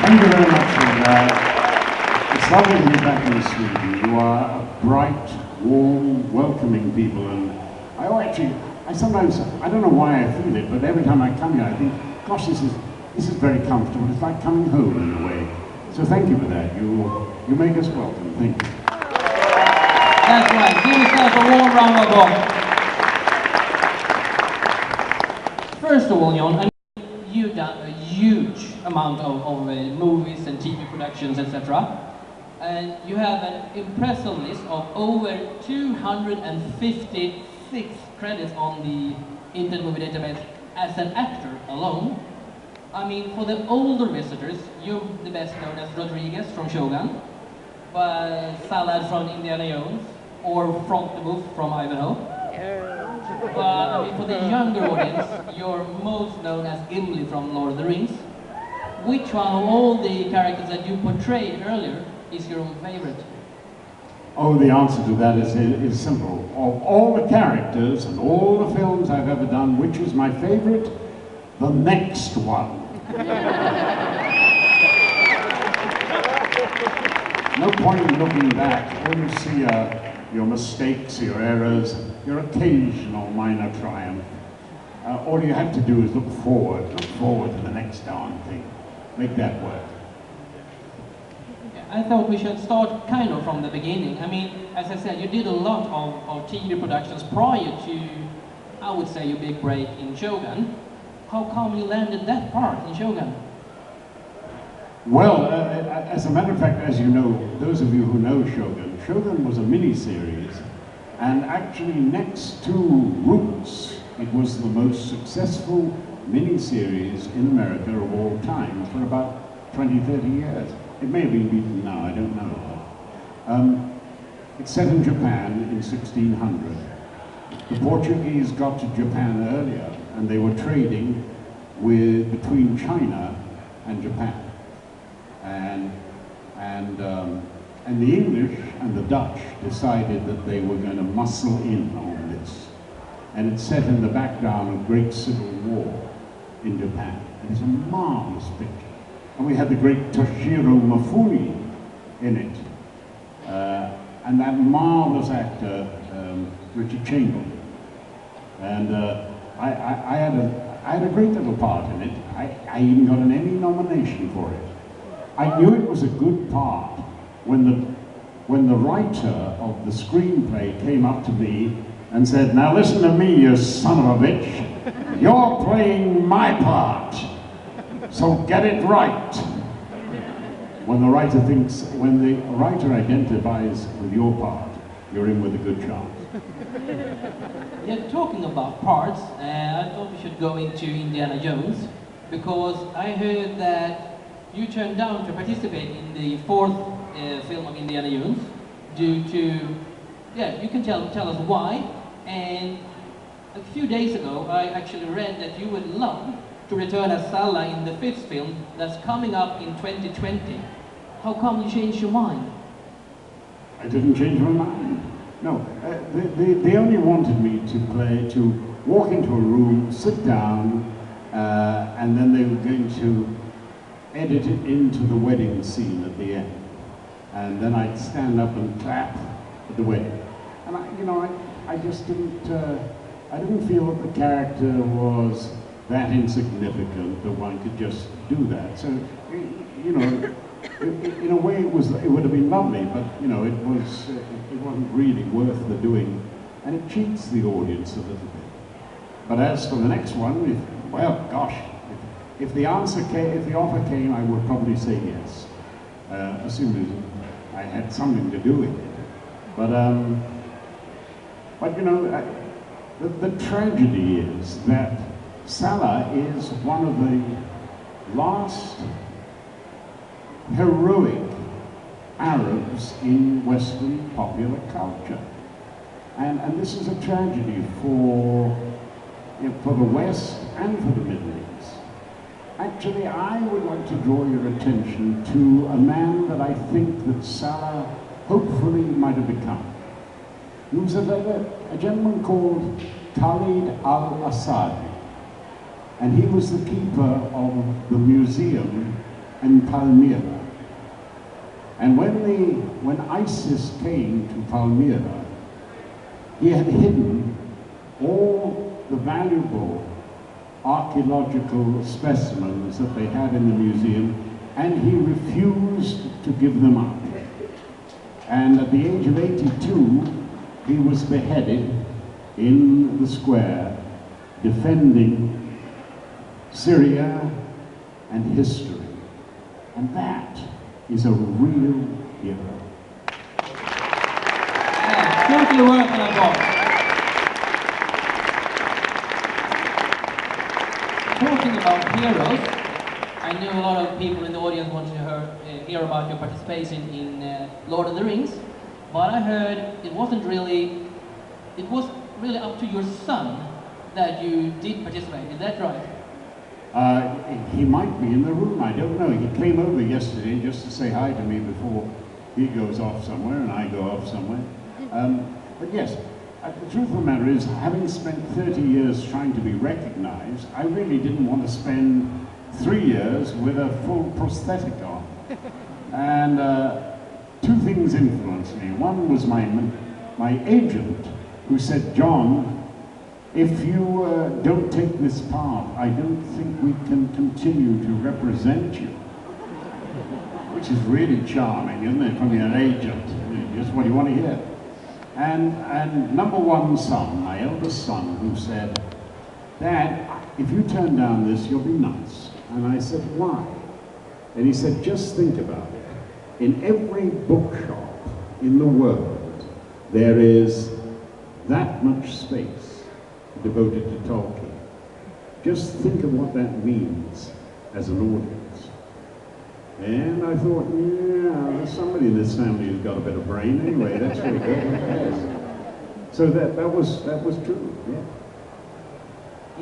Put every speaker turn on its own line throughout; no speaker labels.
Thank you very much. And, it's lovely to be back in Sweden. You are a bright, warm, welcoming people, and I sometimes, I don't know why I feel it, but every time I come here, I think, gosh, this is very comfortable. It's like coming home in a way. So thank you for that. You make us welcome. Thank you.
That's right. Give yourself a warm round of applause. First of all, Jon, you've done a huge amount of movies and TV productions, etc. And you have an impressive list of over 256 credits on the Internet Movie Database as an actor alone. I mean, for the older visitors, you're the best known as Rodriguez from Shogun, Salad from Indiana Jones, or Frontaboof from Ivanhoe. But I mean, for the younger audience, you're most known as Gimli from Lord of the Rings. Which one of all the characters that you portrayed earlier is your favorite?
Oh, the answer to that is simple. Of all the characters and all the films I've ever done, which is my favorite? The next one. No point in looking back. When you see your mistakes, your errors, your occasional minor triumph, all you have to do is look forward to the next darn thing. Make that work.
I thought we should start kind of from the beginning. I mean, as I said, you did a lot of TV productions prior to, I would say, your big break in Shogun. How come you landed that part in Shogun?
Well, as a matter of fact, as you know, those of you who know Shogun was a mini-series, and actually next to Roots, it was the most successful mini-series in America of all time for about 20, 30 years. It may have been beaten now, I don't know. It's set in Japan in 1600. The Portuguese got to Japan earlier, and they were trading between China and Japan. And the English and the Dutch decided that they were going to muscle in on this. And it's set in the background of Great Civil War in Japan. And it's a marvelous picture. And we had the great Toshiro Mifune in it. And that marvelous actor, Richard Chamberlain. And I had a great little part in it. I even got an Emmy nomination for it. I knew it was a good part when the writer of the screenplay came up to me and said, "Now listen to me, you son of a bitch. You're playing my part, so get it right." When the writer identifies with your part, you're in with a good chance.
Yeah, talking about parts, I thought we should go into Indiana Jones, because I heard that you turned down to participate in the fourth film of Indiana Jones due to, yeah, you can tell us why. And a few days ago, I actually read that you would love to return as Salla in the fifth film that's coming up in 2020. How come you changed your mind?
I didn't change my mind. No, they only wanted me to walk into a room, sit down, and then they were going to edit it into the wedding scene at the end. And then I'd stand up and clap at the wedding. And I just didn't feel that the character was that insignificant that one could just do that. So, in a way it would have been lovely, but it wasn't really worth the doing, and it cheats the audience a little bit. But as for the next one, if the offer came, I would probably say yes, assuming I had something to do with it. But the tragedy is that Salla is one of the last heroic Arabs in Western popular culture. And this is a tragedy for the West and for the Middle East. Actually, I would like to draw your attention to a man that I think that Salla hopefully might have become. He was a gentleman called Khalid al-Assadi, and he was the keeper of the museum and Palmyra. And when ISIS came to Palmyra, he had hidden all the valuable archaeological specimens that they had in the museum, and he refused to give them up. And at the age of 82, he was beheaded in the square, defending Syria and history. And that is a real hero.
Totally worth an applause. Talking about heroes, I know a lot of people in the audience want to hear about your participation in Lord of the Rings, but I heard it was really up to your son that you did participate. Is that right?
He might be in the room, I don't know. He came over yesterday just to say hi to me before he goes off somewhere and I go off somewhere. But yes, the truth of the matter is, having spent 30 years trying to be recognized, I really didn't want to spend 3 years with a full prosthetic on. And two things influenced me. One was my agent, who said, "John, if you don't take this part, I don't think we can continue to represent you." Which is really charming, isn't it, from your agent? Just what you want to hear. And number one son, my eldest son, who said, "Dad, if you turn down this, you'll be nuts." And I said, "Why?" And he said, "Just think about it. In every bookshop in the world, there is that much space devoted to Tolkien. Just think of what that means as an audience." And I thought, yeah, there's somebody in this family who's got a bit of brain anyway. That's really good. Yes. So that was true. Yeah.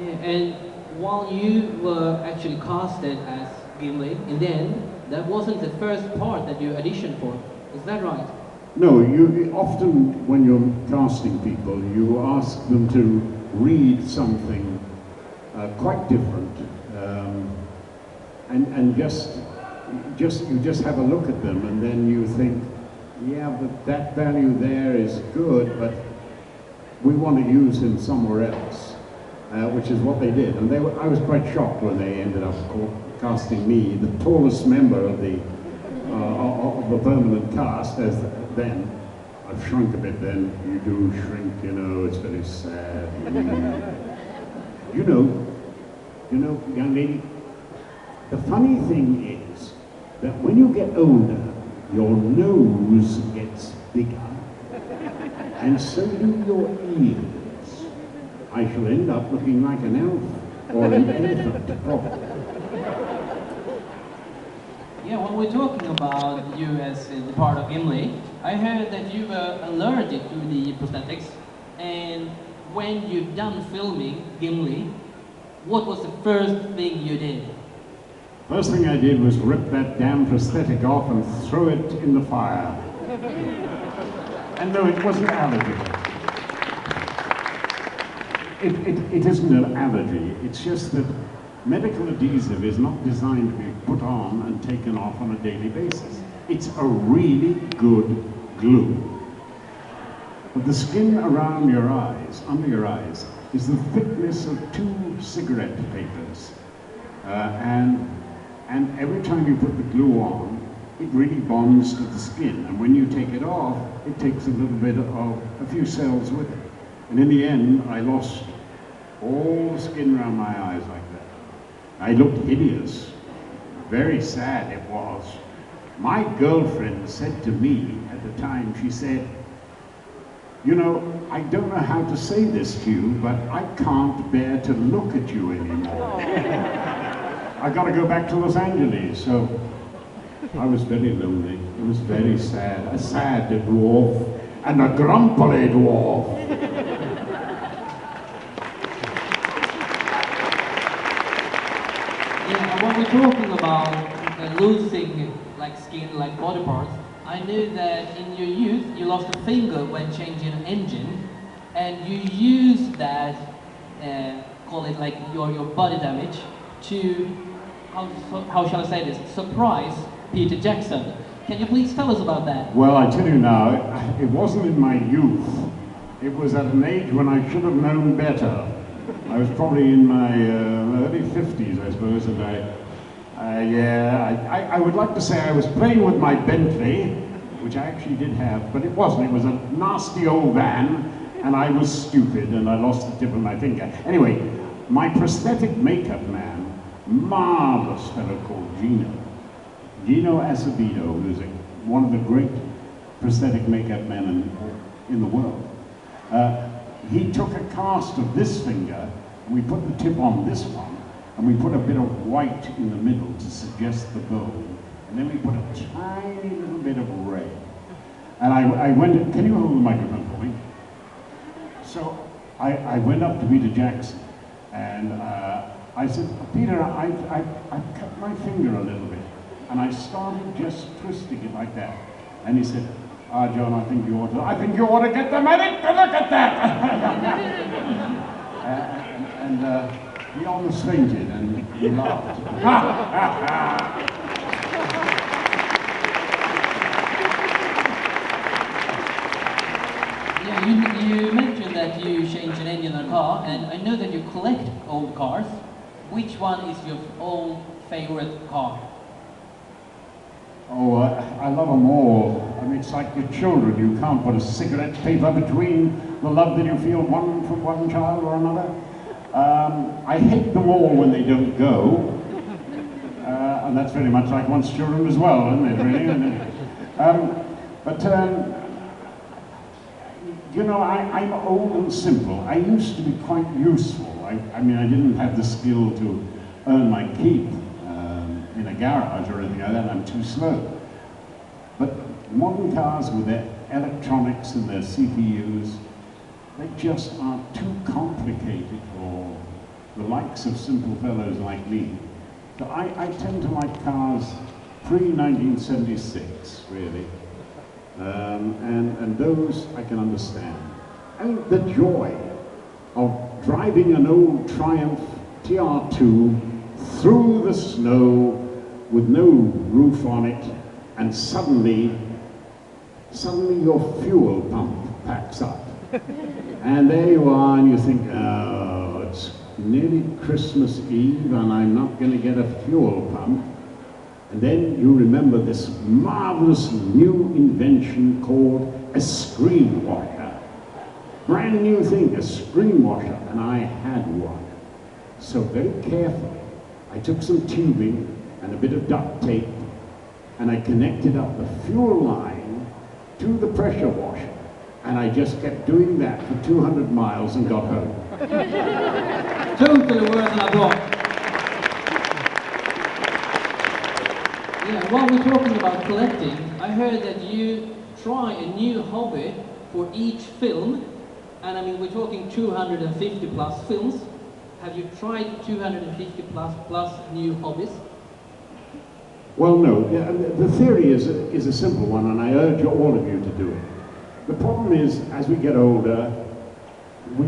Yeah, and while you were actually casted as Gimli, in the end, that wasn't the first part that you auditioned for. Is that right?
No, you often when you're casting people, you ask them to read something quite different, and you just have a look at them, and then you think, yeah, but that value there is good, but we want to use him somewhere else, which is what they did. And I was quite shocked when they ended up casting me, the tallest member of the permanent cast, as then. I've shrunk a bit then. You do shrink, you know, it's very sad. You know, young lady, the funny thing is that when you get older, your nose gets bigger, and so do your ears. I shall end up looking like an elf or an elephant, probably.
Yeah, when we're talking about you as the part of Gimli, I heard that you were allergic to the prosthetics, and when you're done filming Gimli, what was the first thing you did?
First thing I did was rip that damn prosthetic off and throw it in the fire. And no, it wasn't allergy. It isn't an allergy, it's just that medical adhesive is not designed to be put on and taken off on a daily basis. It's a really good glue. But the skin around your eyes, under your eyes, is the thickness of 2 cigarette papers. And every time you put the glue on, it really bonds to the skin. And when you take it off, it takes a little bit of a few cells with it. And in the end, I lost all the skin around my eyes like that. I looked hideous. Very sad it was. My girlfriend said to me at the time, she said, "You know, I don't know how to say this to you, but I can't bear to look at you anymore." I got to go back to Los Angeles, so I was very lonely. It was very sad. A sad dwarf and a grumpy dwarf.
Yeah, when we're talking about losing like skin, like body parts, I knew that in your youth you lost a finger when changing an engine, and you used that, call it like your body damage, to how shall I say this, surprise Peter Jackson. Can you please tell us about that?
Well, I tell you now, it wasn't in my youth. It was at an age when I should have known better. I was probably in my early 50s, I suppose, and I would like to say I was playing with my Bentley, which I actually did have, but it wasn't. It was a nasty old van, and I was stupid, and I lost the tip of my finger. Anyway, my prosthetic makeup man, marvelous fellow called Gino Acevedo, who's one of the great prosthetic makeup men in the world. He took a cast of this finger, and we put the tip on this one, and we put a bit of white in the middle to suggest the bone, and then we put a tiny little bit of red. And I went, can you hold the microphone for me? So I went up to Peter Jackson, and I said, Peter, I've cut my finger a little bit. And I started just twisting it like that. And he said, John, I think you ought to get the medic to look at that. and he almost fainted, and he laughed.
Yeah, you mentioned that you changed an engine in a car, and I know that you collect old cars. Which one is your old favorite car?
Oh, I love them all. I mean, it's like your children. You can't put a cigarette paper between the love that you feel from one child or another. I hate them all when they don't go. And that's very much like one's children as well, isn't it, really? You know, I'm old and simple. I used to be quite useful. I mean, I didn't have the skill to earn my keep in a garage or anything like that. I'm too slow. But modern cars with their electronics and their CPUs, they just are too complicated for the likes of simple fellows like me. So I tend to like cars pre-1976, really. And those I can understand. I mean, the joy of driving an old Triumph TR2 through the snow with no roof on it, and suddenly your fuel pump packs up. And there you are, and you think, oh, it's nearly Christmas Eve, and I'm not going to get a fuel pump. And then you remember this marvelous new invention called a screen washer. Brand new thing, a screen washer, and I had one. So very carefully, I took some tubing and a bit of duct tape, and I connected up the fuel line to the pressure washer. And I just kept doing that for 200 miles and got home.
Totally worth an applause. Yeah, while we're talking about collecting, I heard that you try a new hobby for each film. And I mean, we're talking 250 plus films. Have you tried 250 plus new hobbies?
Well, no. The theory is a simple one, and I urge all of you to do it. The problem is, as we get older, we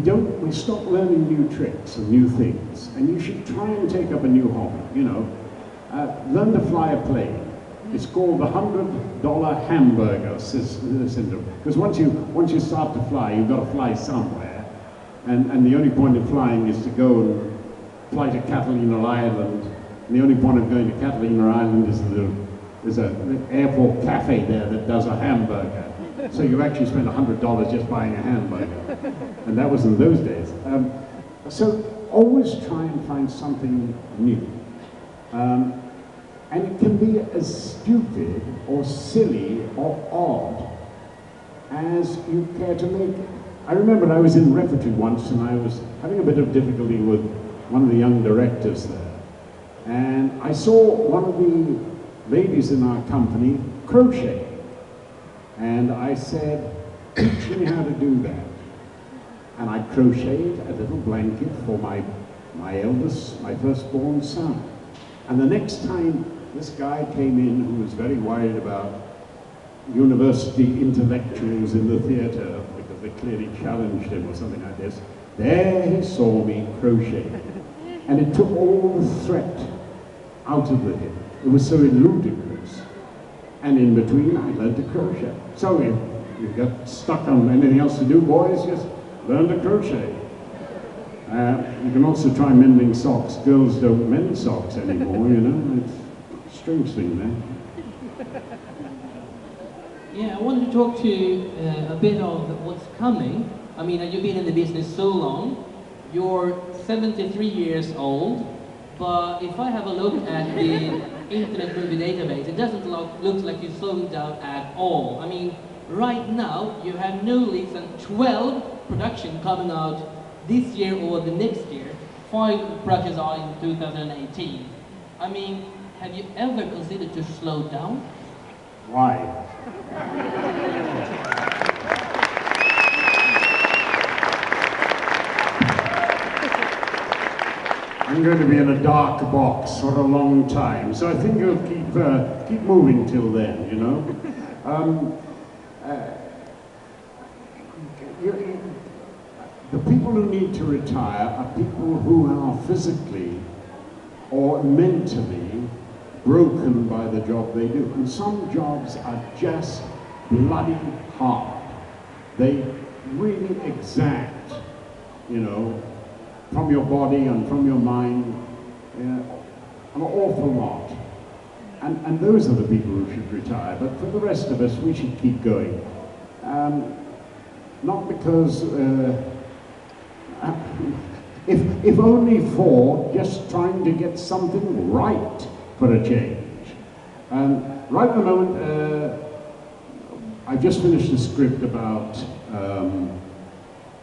stop learning new tricks and new things. And you should try and take up a new hobby, you know. Learn to fly a plane. It's called the $100 hamburger syndrome. Because once you start to fly, you've got to fly somewhere. And the only point of flying is to go and fly to Catalina Island. And the only point of going to Catalina Island is there's an airport cafe there that does a hamburger. So you actually spend $100 just buying a hamburger. And that was in those days. So always try and find something new. And it can be as stupid or silly or odd as you care to make it. I remember I was in repertory once, and I was having a bit of difficulty with one of the young directors there. And I saw one of the ladies in our company crochet. And I said, teach me how to do that. And I crocheted a little blanket for my eldest, my firstborn son. And the next time this guy came in who was very worried about university intellectuals in the theatre because they clearly challenged him or something like this, there he saw me crocheting. And it took all the threat out of the hip. It was so ludicrous. And in between, I learned to crochet. So if you got stuck on anything else to do, boys, just learn to crochet. You can also try mending socks. Girls don't mend socks anymore, you know. It's a strange thing there.
Yeah, I wanted to talk to you a bit of what's coming. I mean, you've been in the business so long. You're 73 years old, but if I have a look at the Internet Movie Database, it doesn't look like you've slowed down at all. I mean, right now, you have no less than 12 production coming out this year or the next year. 5 productions are in 2018. I mean, have you ever considered to slow down?
Why? I'm going to be in a dark box for a long time, so I think you'll keep moving till then, you know. The people who need to retire are people who are physically or mentally broken by the job they do. And some jobs are just bloody hard. They really exact, you know, from your body and from your mind, an awful lot. And those are the people who should retire. But for the rest of us, we should keep going. Not because, if only for just trying to get something right for a change. Right at the moment, I've just finished a script about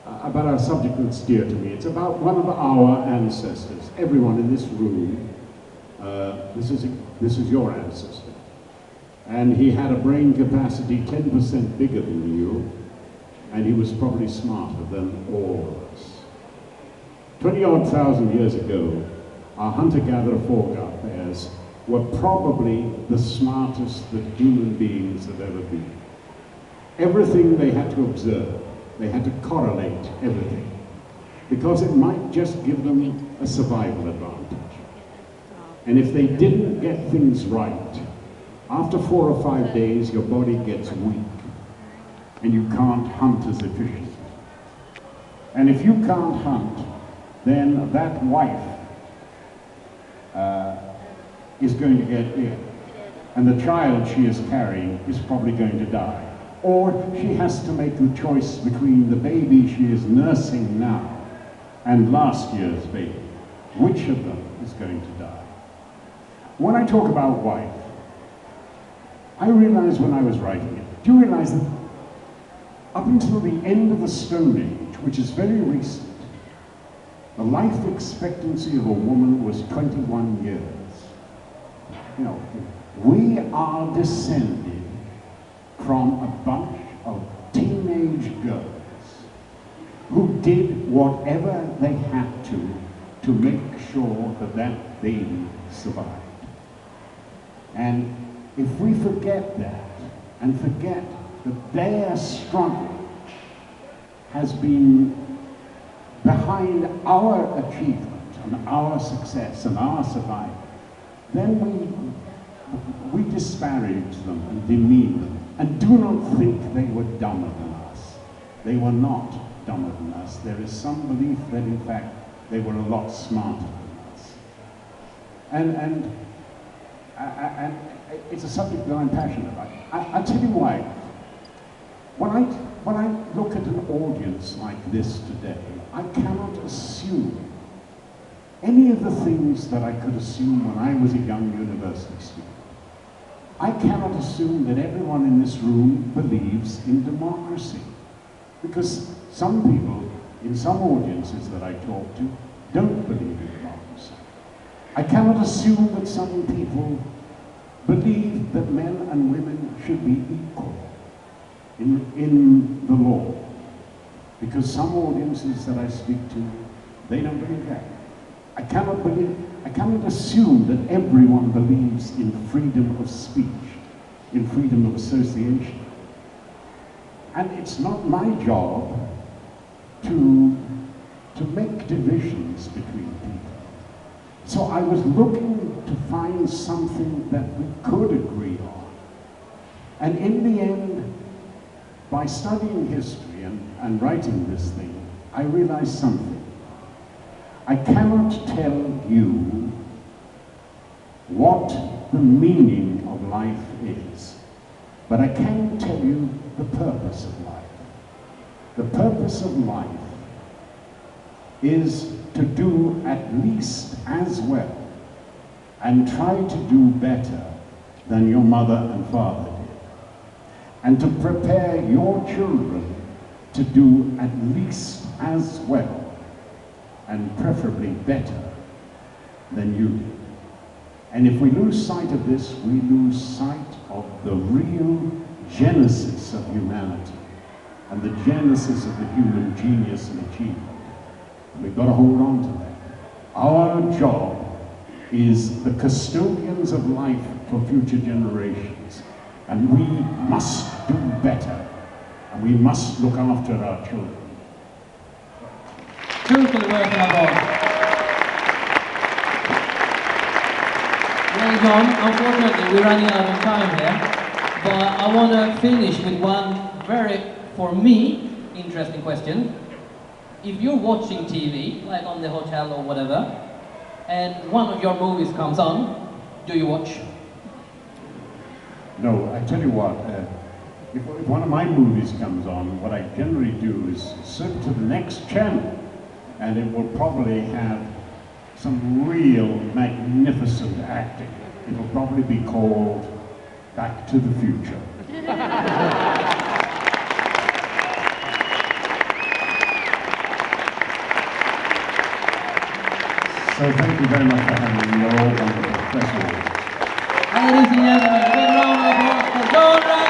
a subject that's dear to me. It's about one of our ancestors. Everyone in this room, this is your ancestor. And he had a brain capacity 10% bigger than you, and he was probably smarter than all of us. 20-odd thousand years ago, our hunter-gatherer forebears were probably the smartest that human beings have ever been. Everything they had to observe, they had to correlate everything, because it might just give them a survival advantage. And if they didn't get things right, after 4 or 5 days, your body gets weak, and you can't hunt as efficiently. And if you can't hunt, then that wife is going to get ill, and the child she is carrying is probably going to die. Or she has to make the choice between the baby she is nursing now and last year's baby. Which of them is going to die? When I talk about wife, I realized when I was writing it, do you realize that up until the end of the Stone Age, which is very recent, the life expectancy of a woman was 21 years. You know, we are descended from a bunch of teenage girls who did whatever they had to make sure that that baby survived. And if we forget that, and forget that their struggle has been behind our achievement and our success and our survival, then we disparage them and demean them, and do not think they were dumber than us. They were not dumber than us. There is some belief that, in fact, they were a lot smarter than us. And it's a subject that I'm passionate about. I'll tell you why. When I look at an audience like this today, I cannot assume any of the things that I could assume when I was a young university student. I cannot assume that everyone in this room believes in democracy, because some people in some audiences that I talk to don't believe in democracy. I cannot assume that some people believe that men and women should be equal in the law, because some audiences that I speak to, they don't believe that. I cannot assume that everyone believes in freedom of speech, in freedom of association. And it's not my job to make divisions between people. So I was looking to find found something that we could agree on. And in the end, by studying history and writing this thing, I realized something. I cannot tell you what the meaning of life is, but I can tell you the purpose of life. The purpose of life is to do at least as well and try to do better than your mother and father did, and to prepare your children to do at least as well and preferably better than you did. And if we lose sight of this, we lose sight of the real genesis of humanity and the genesis of the human genius and achievement. We've got to hold on to that. Our job is the custodians of life for future generations, and we must do better, and we must look after our children.
Tusen working abroad. Ladies on, unfortunately we're running out of time here, but I want to finish with one very, for me, interesting question. If you're watching TV, like on the hotel or whatever, and one of your movies comes on, do you watch?
No, I tell you what, if one of my movies comes on, what I generally do is slip to the next channel, and it will probably have some real magnificent acting. It will probably be called Back to the Future. So thank you very much for having me. You're all wonderful. Thank you.
Ladies and gentlemen, a big round of applause for John.